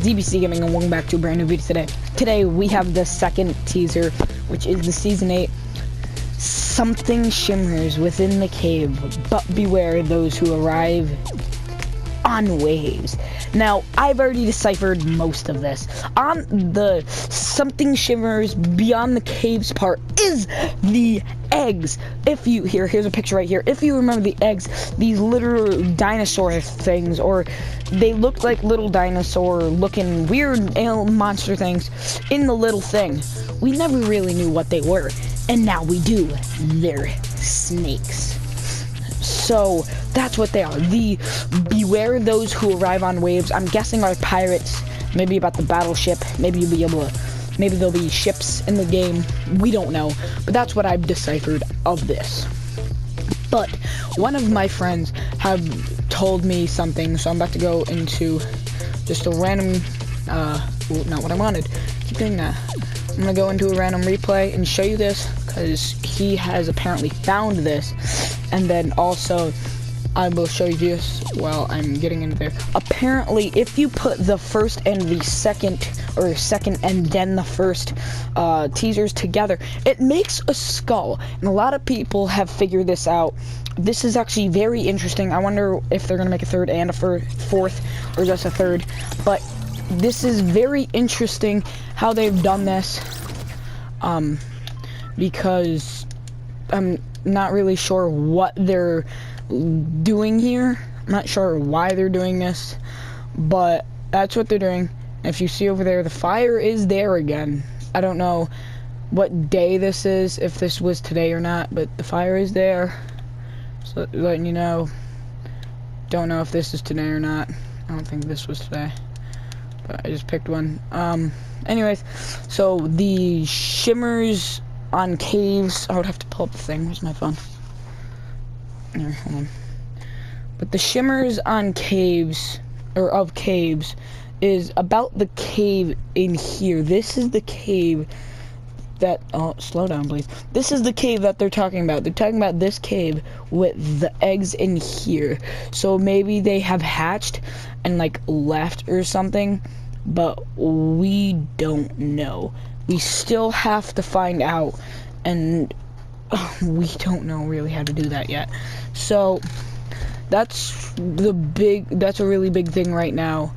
ZBC Gaming, and welcome back to a brand new video today. Today we have the second teaser, which is the Season 8. Something shimmers within the cave, but beware those who arrive on waves. Now, I've already deciphered most of this. On the something shimmers beyond the caves part is the eggs. Here's a picture right here. If you remember the eggs, these little dinosaur things, or they looked like little dinosaur looking weird monster things in the little thing. We never really knew what they were, and now we do. They're snakes. So that's what they are. The beware those who arrive on waves. I'm guessing are pirates. Maybe about the battleship. Maybe you'll be able to. Maybe there'll be ships in the game. We don't know. But that's what I've deciphered of this. But one of my friends have told me something, so I'm about to go into just a random. Not what I wanted. Keep doing that. I'm gonna go into a random replay and show you this because he has apparently found this, and then also I will show you this while I'm getting into there. Apparently, if you put the first and the second, or second and then the first teasers together, it makes a skull, and a lot of people have figured this out. This is actually very interesting. I wonder if they're gonna make a third and a fourth, or just a third, but this is very interesting how they've done this, because I'm not really sure what they're doing here. I'm not sure why they're doing this, but that's what they're doing. If you see over there, the fire is there again. I don't know what day this is, if this was today or not, but the fire is there. So letting you know. Don't know if this is today or not. I don't think this was today. But I just picked one. Anyways, so the shimmers on caves. I would have to pull up the thing. Where's my phone? There, hold on. But the shimmers on caves, or of caves, is about the cave in here. This is the cave that, oh, slow down please. This is the cave that they're talking about. They're talking about this cave with the eggs in here. So maybe they have hatched and like left or something, but we don't know. We still have to find out, and we don't know really how to do that yet. So that's a really big thing right now.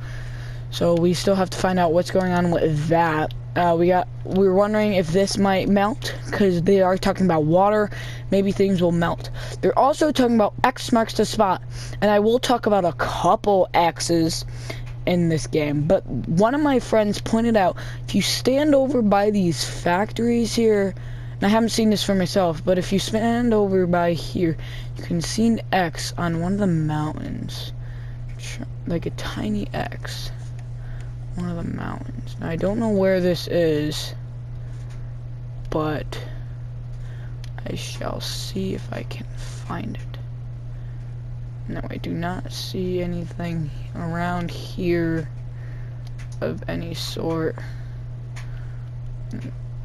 So we still have to find out what's going on with that. We're wondering if this might melt, because they are talking about water. Maybe things will melt. They're also talking about X marks the spot, and I will talk about a couple X's in this game. But one of my friends pointed out, if you stand over by these factories here, and I haven't seen this for myself, but if you stand over by here, you can see an X on one of the mountains, like a tiny X. One of the mountains. Now, I don't know where this is, but I shall see if I can find it. No, I do not see anything around here of any sort.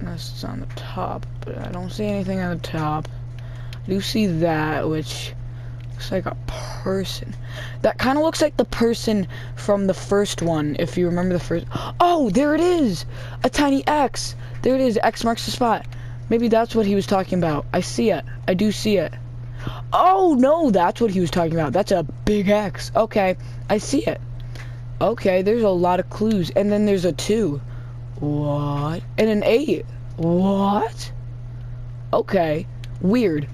Unless it's on the top, but I don't see anything on the top. I do see that, which looks like a person. That kind of looks like the person from the first one, if you remember the first. Oh, there it is! A tiny X! There it is, X marks the spot. Maybe that's what he was talking about. I see it. I do see it. Oh, no, that's what he was talking about. That's a big X. Okay, I see it. Okay, there's a lot of clues. And then there's a 2. What? And an 8. What? Okay. Weird.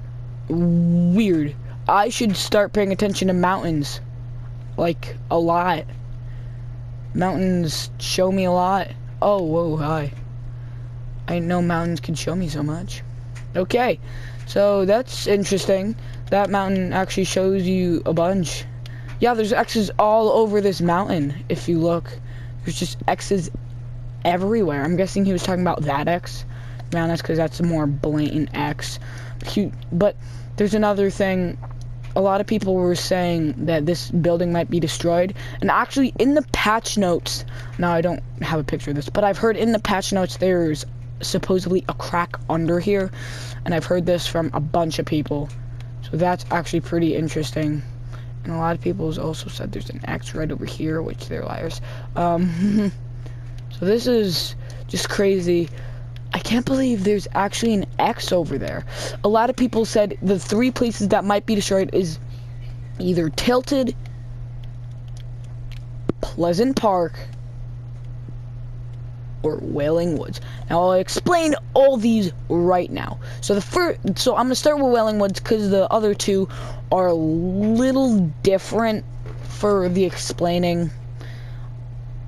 Weird. I should start paying attention to mountains. Like, a lot. Mountains show me a lot. Oh, whoa, hi. I didn't know mountains could show me so much. Okay. So, that's interesting. That mountain actually shows you a bunch. Yeah, there's X's all over this mountain, if you look. There's just X's everywhere. I'm guessing he was talking about that X. Man, that's because that's a more blatant X. But there's another thing. A lot of people were saying that this building might be destroyed. And actually, in the patch notes, now I don't have a picture of this, but I've heard in the patch notes there's supposedly a crack under here. And I've heard this from a bunch of people. So that's actually pretty interesting. And a lot of people have also said there's an X right over here, which they're liars. So this is just crazy. I can't believe there's actually an X over there. A lot of people said the 3 places that might be destroyed is either Tilted, Pleasant Park, or Wailing Woods. Now I'll explain all these right now. So I'm gonna start with Wailing Woods because the other 2 are a little different for the explaining.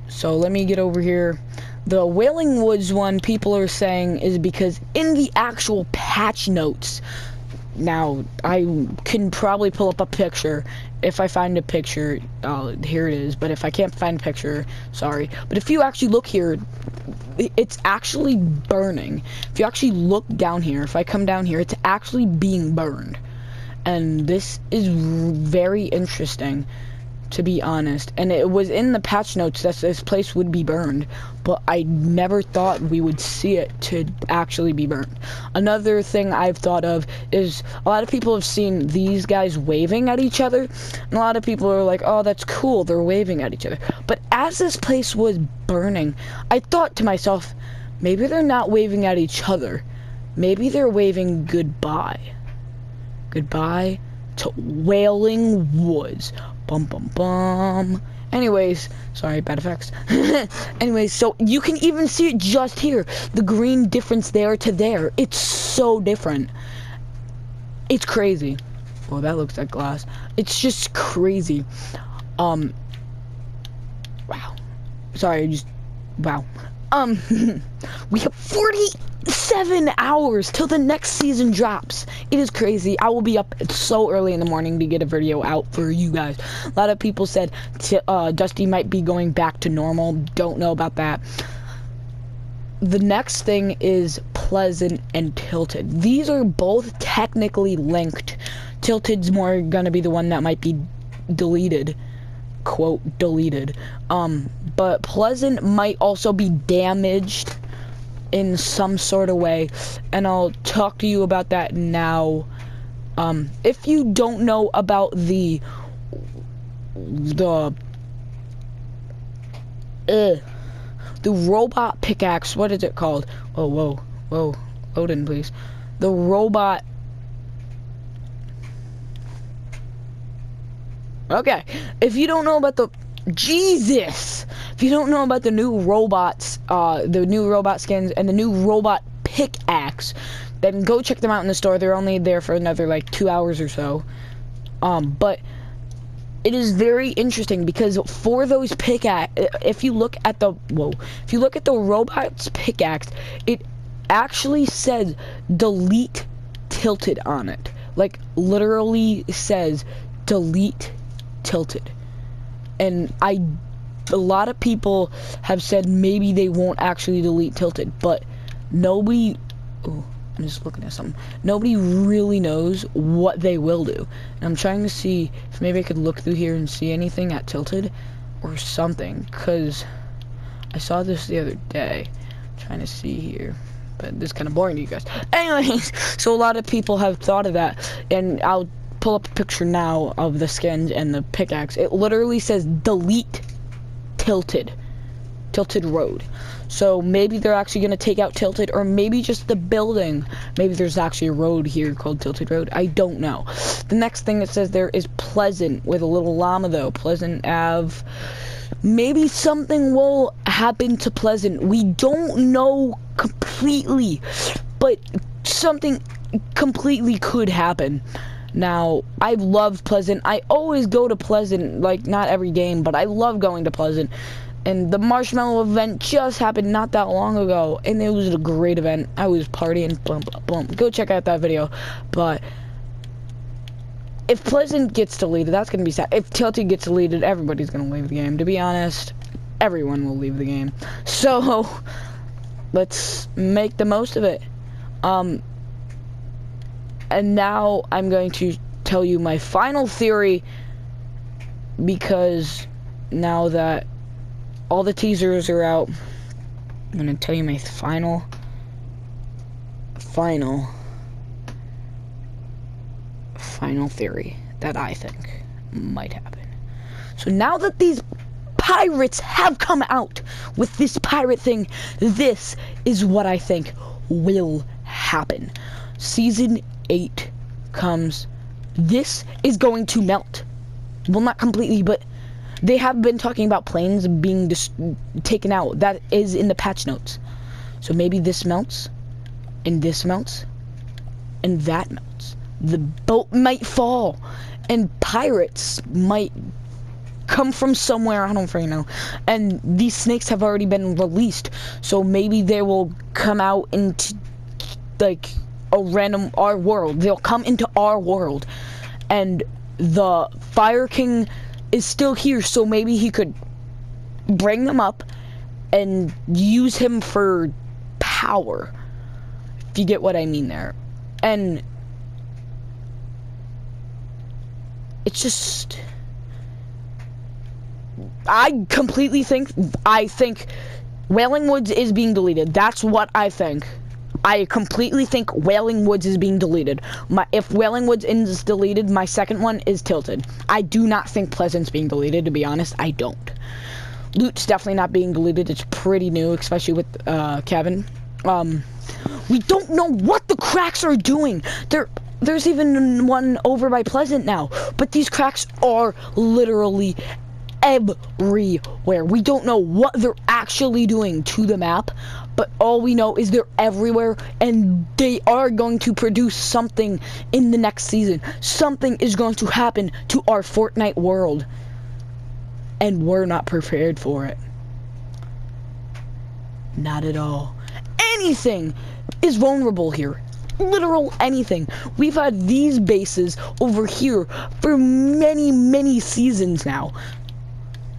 So let me get over here. The Wailing Woods one, people are saying, is because in the actual patch notes, now I can probably pull up a picture. If I find a picture, here it is. But if I can't find a picture, sorry. But if you actually look here, it's actually burning. If you actually look down here, if I come down here, it's actually being burned. And this is very interesting, to be honest. And it was in the patch notes that this place would be burned, but I never thought we would see it to actually be burned. Another thing I've thought of is a lot of people have seen these guys waving at each other, and a lot of people are like, oh, that's cool, they're waving at each other. But as this place was burning, I thought to myself, maybe they're not waving at each other. Maybe they're waving goodbye. Goodbye to Wailing Woods. Bum bum bum. Anyways, sorry, bad effects. Anyways, so you can even see it just here. The green difference there to there. It's so different. It's crazy. Oh, that looks like glass. It's just crazy. Wow. Sorry, wow. We have 47 hours till the next season drops. It is crazy. I will be up so early in the morning to get a video out for you guys. A lot of people said Dusty might be going back to normal. Don't know about that. The next thing is Pleasant and Tilted. These are both technically linked. Tilted's more gonna be the one that might be deleted. Quote, deleted. But Pleasant might also be damaged in some sort of way, and I'll talk to you about that now. If you don't know about the robot pickaxe, what is it called? Oh, whoa, Odin, please. The robot. Okay, if you don't know about the if you don't know about the new robots, the new robot skins and the new robot pickaxe, then go check them out in the store. They're only there for another like 2 hours or so. But it is very interesting because for those pickaxe, if you look at the robot's pickaxe, it actually says delete Tilted on it. Like literally says delete Tilted. And a lot of people have said maybe they won't actually delete Tilted, but nobody, I'm just looking at something. Nobody really knows what they will do. And I'm trying to see if maybe I could look through here and see anything at Tilted or something, because I saw this the other day. I'm trying to see here, but this is kind of boring to you guys. Anyways, so a lot of people have thought of that, and I'll pull up a picture now of the skins and the pickaxe. It literally says delete Tilted Road. So maybe they're actually going to take out Tilted, or maybe just the building. Maybe there's actually a road here called Tilted Road. I don't know. The next thing it says there is Pleasant with a little llama though. Pleasant Ave. Maybe something will happen to Pleasant. We don't know completely, but something completely could happen. Now, I love Pleasant. I always go to Pleasant, like, not every game, but I love going to Pleasant. And the Marshmallow event just happened not that long ago, and it was a great event. I was partying, boom. Go check out that video. But if Pleasant gets deleted, that's going to be sad. If Tilted gets deleted, everybody's going to leave the game. To be honest, everyone will leave the game. So, let's make the most of it. And now I'm going to tell you my final theory, because now that all the teasers are out, I'm going to tell you my final theory that I think might happen. So now that these pirates have come out with this pirate thing, this is what I think will happen. Season 8 comes. This is going to melt. Well, not completely, but they have been talking about planes being taken out. That is in the patch notes. So maybe this melts, and this melts, and that melts. The boat might fall, and pirates might come from somewhere, I don't freaking know. And these snakes have already been released, so maybe they will come out into, like, our world. They'll come into our world, and the Fire King is still here, so maybe he could bring them up and use him for power, if you get what I mean there. And it's just, I think Wailing Woods is being deleted. That's what I think. I completely think Wailing Woods is being deleted. If Wailing Woods is deleted, my second one is Tilted. I do not think Pleasant's being deleted, to be honest. I don't. Loot's definitely not being deleted. It's pretty new, especially with Kevin. We don't know what the cracks are doing. There's even one over by Pleasant now, but these cracks are literally everywhere. We don't know what they're actually doing to the map, but all we know is they're everywhere, and they are going to produce something in the next season. Something is going to happen to our Fortnite world, and we're not prepared for it. Not at all. Anything is vulnerable here. Literal anything. We've had these bases over here for many, many seasons now.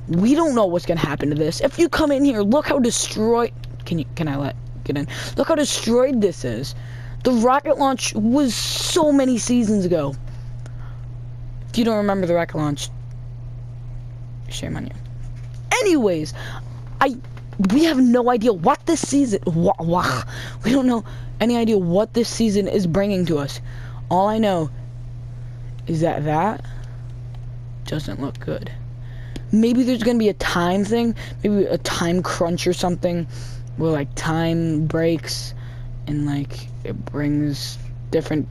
We don't know what's gonna happen to this. If you come in here, look how destroyed. Can I get in? Look how destroyed this is. The rocket launch was so many seasons ago. If you don't remember the rocket launch, shame on you. Anyways, we have no idea what this season. We don't know any idea what this season is bringing to us. All I know is that doesn't look good. Maybe there's gonna be a time thing, maybe a time crunch or something, where like time breaks and like it brings different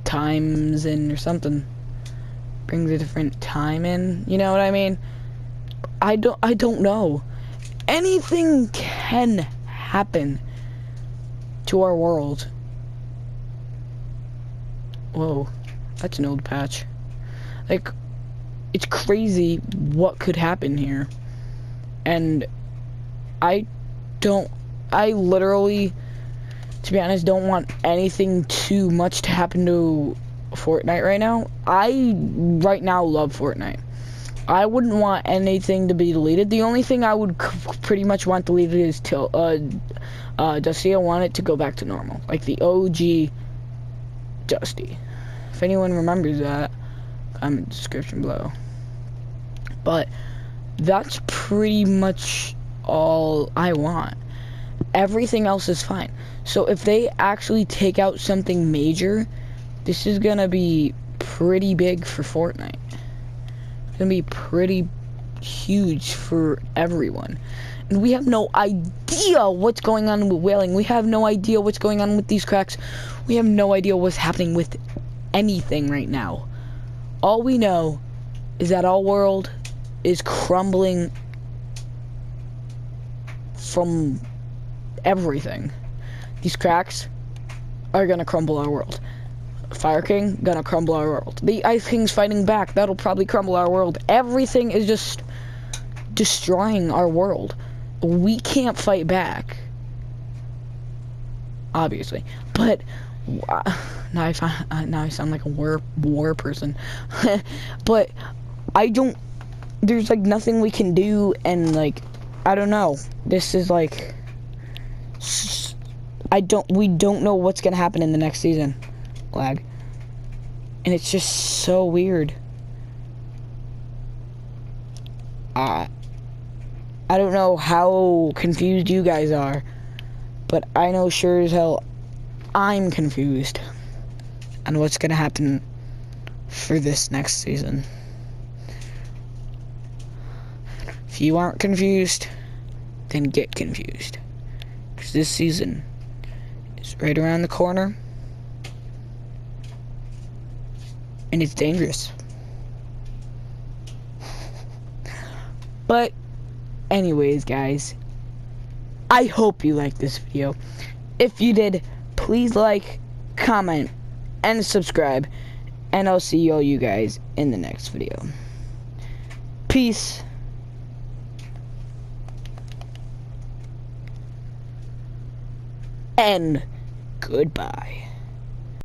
times in or something. Brings a different time in, you know what I mean? I don't know. Anything can happen to our world. Whoa, that's an old patch. Like, it's crazy what could happen here. And I literally, to be honest, don't want anything too much to happen to Fortnite right now. I right now love Fortnite. I wouldn't want anything to be deleted. The only thing I would pretty much want deleted is Dusty. I want it to go back to normal, like the OG Dusty. If anyone remembers that, comment in the description below. But that's pretty much all I want. Everything else is fine. So if they actually take out something major, this is gonna be pretty big for Fortnite. It's gonna be pretty huge for everyone. And we have no idea what's going on with Wailing. We have no idea what's going on with these cracks. We have no idea what's happening with anything right now. All we know is that our world is crumbling from everything. These cracks are gonna crumble our world. Fire King gonna crumble our world. The Ice King's fighting back. That'll probably crumble our world. Everything is just destroying our world. We can't fight back, obviously. But now I sound like a war person. But there's like nothing we can do, and like I don't know. This is like we don't know what's gonna happen in the next season. Lag. And it's just so weird. I don't know how confused you guys are, but I know sure as hell I'm confused on what's gonna happen for this next season. If you aren't confused, then get confused. Because this season is right around the corner. And it's dangerous. But anyways, guys, I hope you liked this video. If you did, please like, comment, and subscribe. And I'll see all you guys in the next video. Peace. And goodbye.